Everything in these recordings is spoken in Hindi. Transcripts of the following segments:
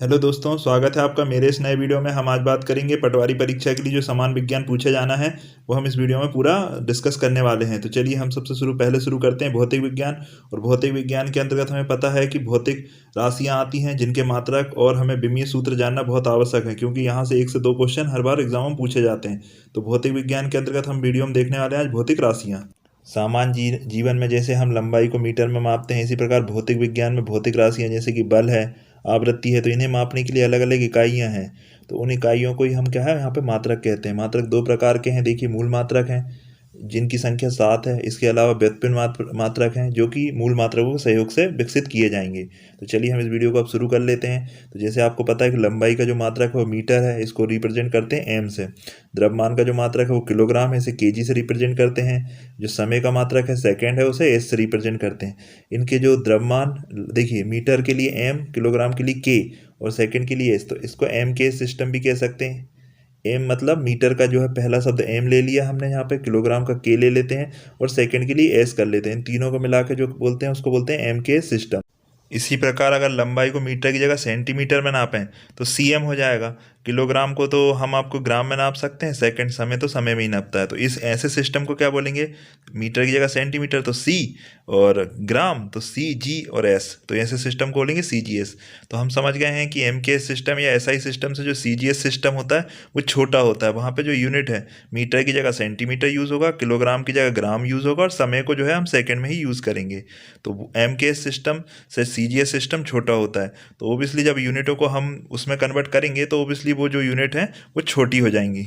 हेलो दोस्तों, स्वागत है आपका मेरे इस नए वीडियो में। हम आज बात करेंगे पटवारी परीक्षा के लिए जो समान विज्ञान पूछे जाना है वो हम इस वीडियो में पूरा डिस्कस करने वाले हैं। तो चलिए हम सबसे पहले शुरू करते हैं भौतिक विज्ञान। और भौतिक विज्ञान के अंतर्गत हमें पता है कि भौतिक राशियाँ आती हैं जिनके मात्रक और हमें विमीय सूत्र जानना बहुत आवश्यक है, क्योंकि यहाँ से 1 से 2 क्वेश्चन हर बार एग्जाम में पूछे जाते हैं। तो भौतिक विज्ञान के अंतर्गत हम वीडियो में देखने वाले हैं आज भौतिक राशियाँ। जीवन में जैसे हम लंबाई को मीटर में मापते हैं, इसी प्रकार भौतिक विज्ञान में भौतिक राशियाँ जैसे कि बल है, आवृत्ति है, तो इन्हें मापने के लिए अलग अलग इकाइयाँ हैं। तो उन इकाइयों को ही हम क्या है यहाँ पे मात्रक कहते हैं। मात्रक 2 प्रकार के हैं। देखिए, मूल मात्रक हैं जिनकी संख्या 7 है। इसके अलावा व्युत्पन्न मात्रक हैं जो कि मूल मात्रकों के सहयोग से विकसित किए जाएंगे। तो चलिए हम इस वीडियो को अब शुरू कर लेते हैं। तो जैसे आपको पता है कि लंबाई का जो मात्रक है वो मीटर है, इसको रिप्रेजेंट करते हैं एम से। द्रव्यमान का जो मात्रक है वो किलोग्राम है, इसे केजी से रिप्रेजेंट करते हैं। जो समय का मात्रक है सेकंड है, उसे एस से रिप्रेजेंट करते हैं। इनके जो द्रव्यमान, देखिए मीटर के लिए एम, किलोग्राम के लिए के और सेकंड के लिए एस, तो इसको एम के सिस्टम भी कह सकते हैं। एम मतलब मीटर का जो है पहला शब्द एम ले लिया हमने यहाँ पे, किलोग्राम का के ले लेते हैं और सेकंड के लिए एस कर लेते हैं। इन तीनों को मिला के जो बोलते हैं उसको बोलते हैं एम के सिस्टम। इसी प्रकार अगर लंबाई को मीटर की जगह सेंटीमीटर में नापें तो सीएम हो जाएगा। किलोग्राम को तो हम आपको ग्राम में नाप सकते हैं, सेकंड समय तो समय में ही नापता है। तो इस ऐसे सिस्टम को क्या बोलेंगे? मीटर की जगह सेंटीमीटर तो सी, और ग्राम तो सी जी और एस, तो ऐसे सिस्टम को बोलेंगे सी जी एस। तो हम समझ गए हैं कि एम के सिस्टम या एस आई सिस्टम से जो सी जी एस सिस्टम होता है वो छोटा होता है। वहाँ पे जो यूनिट है, मीटर की जगह सेंटीमीटर यूज़ होगा, किलोग्राम की जगह ग्राम यूज़ होगा और समय को जो है हम सेकंड में ही यूज़ करेंगे। तो एम के सिस्टम से सी जी एस सिस्टम छोटा होता है। तो ओबियसली जब यूनिटों को हम उसमें कन्वर्ट करेंगे तो ओबियसली वो जो यूनिट है वो छोटी हो जाएंगी।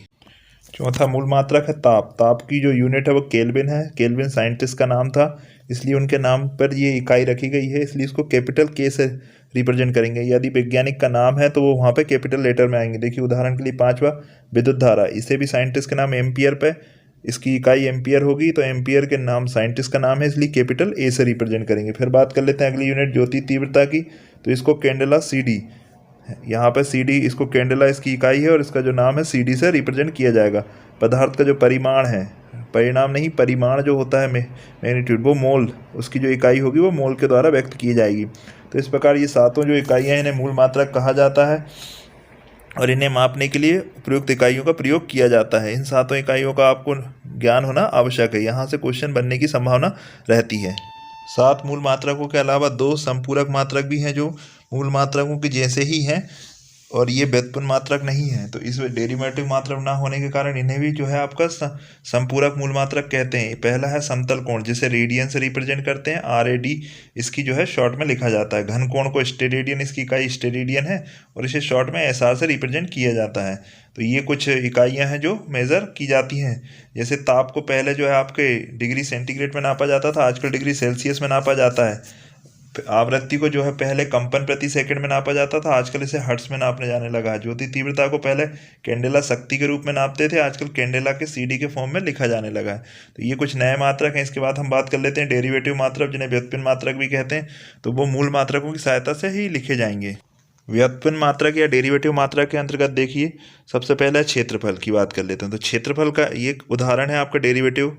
चौथा मूल मात्रक है ताप। ताप की जो यूनिट है वो केल्विन है। केल्विन साइंटिस्ट का नाम था, इसलिए उनके नाम पर ये इकाई रखी गई है, इसलिए इसको कैपिटल के से रिप्रेजेंट करेंगे। यदि वैज्ञानिक का नाम है तो वो वहाँ पे कैपिटल लेटर में आएंगे। देखिए उदाहरण के लिए 5वां विद्युत धारा, इसे भी साइंटिस्ट के नाम एम्पियर पे, इसकी इकाई एम्पियर होगी, तो एम्पियर के नाम साइंटिस्ट का नाम है, इसलिए कैपिटल ए से रिप्रेजेंट करेंगे। फिर बात कर लेते हैं अगली यूनिट ज्योति तीव्रता की। तो इसको कैंडेला सी डी, यहाँ पे सी डी, इसको कैंडेला इसकी इकाई है और इसका जो नाम है सी डी से रिप्रेजेंट किया जाएगा। पदार्थ का जो परिमाण है, परिणाम नहीं, परिमाण जो होता है मैग्नीट्यूड, वो मोल, उसकी जो इकाई होगी वो मोल के द्वारा व्यक्त की जाएगी। तो इस प्रकार ये सातों जो इकाइयाँ हैं इन्हें मूल मात्रक कहा जाता है और इन्हें मापने के लिए उपयुक्त इकाइयों का प्रयोग किया जाता है। इन सातों इकाइयों का आपको ज्ञान होना आवश्यक है, यहाँ से क्वेश्चन बनने की संभावना रहती है। 7 मूल मात्रकों के अलावा 2 संपूरक मात्रक भी हैं जो मूल मात्रकों के जैसे ही हैं और ये व्युत्पन्न मात्रक नहीं है। तो इस डेरिवेटिव मात्रक ना होने के कारण इन्हें भी जो है आपका संपूरक मूल मात्रक कहते हैं। पहला है समतल कोण, जिसे रेडियन से रिप्रेजेंट करते हैं, आर ए डी इसकी जो है शॉर्ट में लिखा जाता है। घन कोण को स्टेरेडियन, इसकी इकाई स्टेरेडियन है और इसे शॉर्ट में एस आर से रिप्रेजेंट किया जाता है। तो ये कुछ इकाइयाँ हैं जो मेज़र की जाती हैं। जैसे ताप को पहले जो है आपके डिग्री सेंटीग्रेड में नापा जाता था, आजकल डिग्री सेल्सियस में नापा जाता है। आवृत्ति को जो है पहले कंपन प्रति सेकंड में नापा जाता था, आजकल इसे हर्ट्ज में नापने जाने लगा है। ज्योति तीव्रता को पहले कैंडेला शक्ति के रूप में नापते थे, आजकल कैंडेला के सीडी के फॉर्म में लिखा जाने लगा है। तो ये कुछ नए मात्रक हैं। इसके बाद हम बात कर लेते हैं डेरिवेटिव मात्रक, जिन्हें व्युत्पन्न मात्रक भी कहते हैं। तो वो मूल मात्रकों की सहायता से ही लिखे जाएंगे। व्युत्पन्न मात्रक या डेरिवेटिव मात्रक के अंतर्गत देखिए, सबसे पहले क्षेत्रफल की बात कर लेते हैं। तो क्षेत्रफल का ये उदाहरण है आपका डेरिवेटिव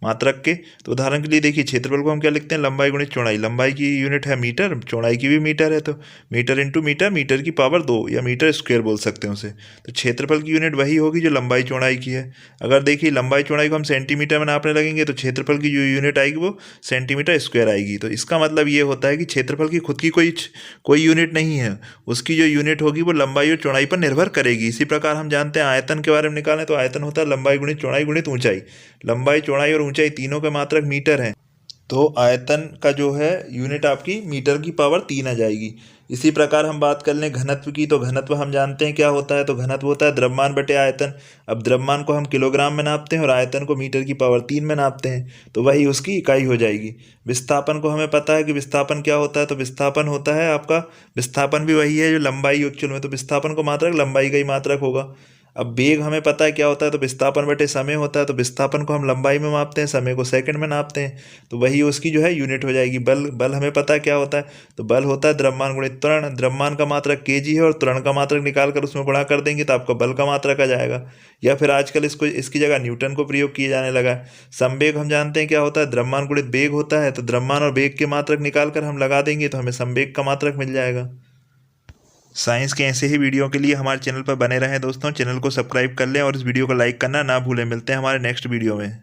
मात्रक के। तो उदाहरण के लिए देखिए, क्षेत्रफल को हम क्या लिखते हैं? लंबाई गुणित चौड़ाई। लंबाई की यूनिट है मीटर, चौड़ाई की भी मीटर है, तो मीटर इंटू मीटर, मीटर की पावर 2 या मीटर स्क्वायर बोल सकते हैं उसे। तो क्षेत्रफल की यूनिट वही होगी जो लंबाई चौड़ाई की है। अगर देखिए लंबाई चौड़ाई को हम सेंटीमीटर में नापने लगेंगे तो क्षेत्रफल की जो यूनिट आएगी वो सेंटीमीटर स्क्वायर आएगी। तो इसका मतलब ये होता है कि क्षेत्रफल की खुद की कोई यूनिट नहीं है, उसकी जो यूनिट होगी वो लंबाई और चौड़ाई पर निर्भर करेगी। इसी प्रकार हम जानते हैं आयतन के बारे में निकालें तो आयतन होता है लंबाई गुणित चौड़ाई गुणित ऊंचाई। लंबाई चौड़ाई और ऊंचाई तीनों के मात्रक मीटर हैं, तो आयतन का जो है यूनिट आपकी मीटर की पावर 3 आ जाएगी। इसी प्रकार हम बात कर लें घनत्व की, तो घनत्व हम जानते हैं क्या होता है? तो घनत्व होता है द्रव्यमान बटे आयतन। अब द्रव्यमान को हम किलोग्राम में नापते हैं और आयतन को मीटर की पावर 3 में नापते हैं, तो वही उसकी इकाई हो जाएगी। विस्थापन को हमें पता है कि विस्थापन क्या होता है, तो विस्थापन होता है आपका, विस्थापन भी वही है जो लंबाई एक्चुअल में, तो विस्थापन को मात्रक लंबाई का ही मात्रक होगा। अब वेग हमें पता है क्या होता है, तो विस्थापन बटे समय होता है, तो विस्थापन को हम लंबाई में मापते हैं, समय को सेकंड में नापते हैं, तो वही उसकी जो है यूनिट हो जाएगी। बल हमें पता है क्या होता है, तो बल होता है द्रव्यमान गुणित त्वरण। द्रव्यमान का मात्रक केजी है और त्वरण का मात्रक निकाल कर उसमें गुणा कर देंगे तो आपका बल का मात्रक आ जाएगा। या फिर आजकल इसकी जगह न्यूटन को प्रयोग किया जाने लगा है। संवेग हम जानते हैं क्या होता है, द्रव्यमान गुणित वेग होता है, तो द्रव्यमान और वेग के मात्रक निकाल कर हम लगा देंगे तो हमें संवेग का मात्रक मिल जाएगा। साइंस के ऐसे ही वीडियो के लिए हमारे चैनल पर बने रहें दोस्तों। चैनल को सब्सक्राइब कर लें और इस वीडियो को लाइक करना ना भूलें। मिलते हैं हमारे नेक्स्ट वीडियो में।